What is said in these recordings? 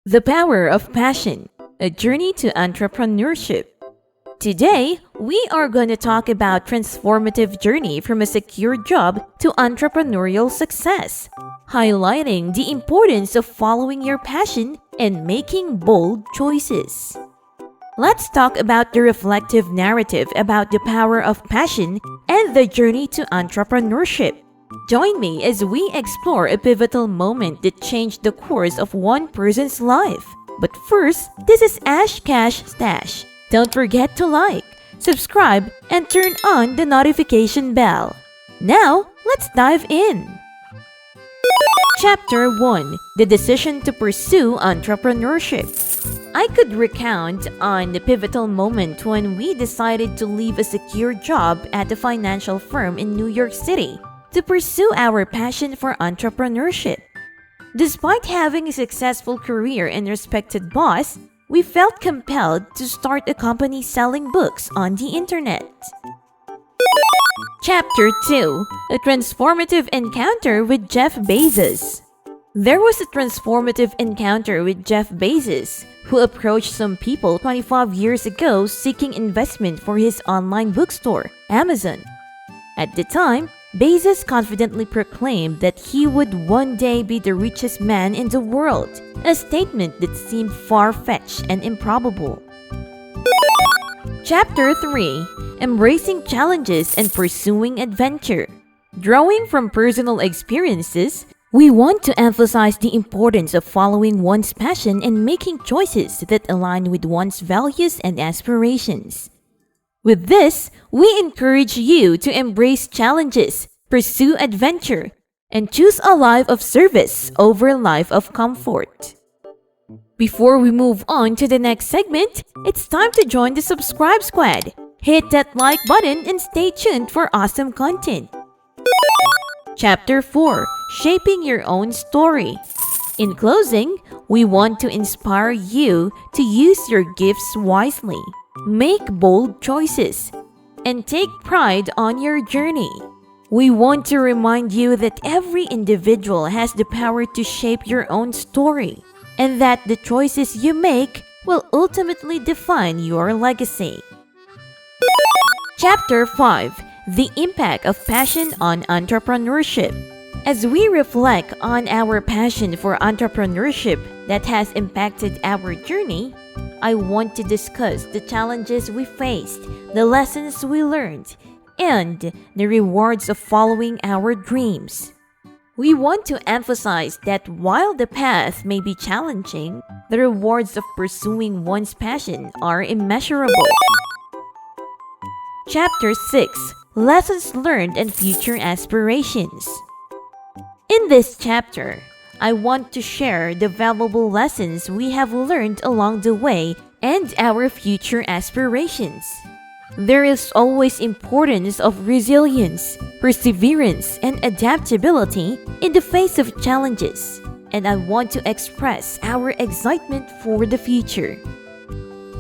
The Power of Passion, a Journey to Entrepreneurship. Today, we are going to talk about transformative journey from a secure job to entrepreneurial success, highlighting the importance of following your passion and making bold choices. Let's talk about the reflective narrative about the power of passion and the journey to entrepreneurship. Join me as we explore a pivotal moment that changed the course of one person's life. But first, this is Ash Cash Stash. Don't forget to like, subscribe, and turn on the notification bell. Now, let's dive in. Chapter 1: The Decision to Pursue Entrepreneurship. I could recount on the pivotal moment when we decided to leave a secure job at a financial firm in New York City to pursue our passion for entrepreneurship. Despite having a successful career and respected boss, we felt compelled to start a company selling books on the internet. Chapter 2: A Transformative Encounter with Jeff Bezos. There was a transformative encounter with Jeff Bezos, who approached some people 25 years ago seeking investment for his online bookstore, Amazon. At the time, Bezos confidently proclaimed that he would one day be the richest man in the world, a statement that seemed far-fetched and improbable. Chapter 3: Embracing Challenges and Pursuing Adventure. Drawing from personal experiences, we want to emphasize the importance of following one's passion and making choices that align with one's values and aspirations. With this, we encourage you to embrace challenges, pursue adventure, and choose a life of service over a life of comfort. Before we move on to the next segment, it's time to join the Subscribe Squad. Hit that like button and stay tuned for awesome content. Chapter 4: Shaping Your Own Story. In closing, we want to inspire you to use your gifts wisely, make bold choices, and take pride on your journey. We want to remind you that every individual has the power to shape your own story, and that the choices you make will ultimately define your legacy. Chapter 5: The Impact of Passion on Entrepreneurship. As we reflect on our passion for entrepreneurship that has impacted our journey, I want to discuss the challenges we faced, the lessons we learned, and the rewards of following our dreams. We want to emphasize that while the path may be challenging, the rewards of pursuing one's passion are immeasurable. Chapter 6: Lessons Learned and Future Aspirations. In this chapter, I want to share the valuable lessons we have learned along the way and our future aspirations. There is always importance of resilience, perseverance, and adaptability in the face of challenges, and I want to express our excitement for the future.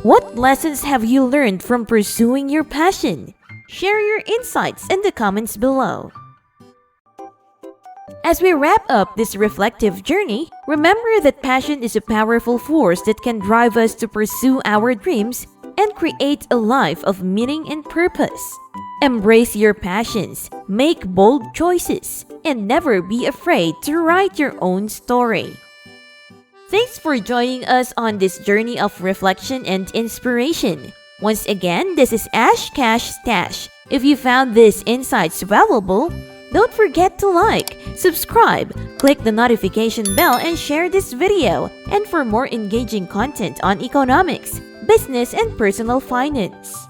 What lessons have you learned from pursuing your passion? Share your insights in the comments below. As we wrap up this reflective journey, remember that passion is a powerful force that can drive us to pursue our dreams and create a life of meaning and purpose. Embrace your passions, make bold choices, and never be afraid to write your own story. Thanks for joining us on this journey of reflection and inspiration. Once again, this is Ash Cash Stash. If you found these insights valuable, don't forget to like, subscribe, click the notification bell, and share this video. And for more engaging content on economics, business, and personal finance.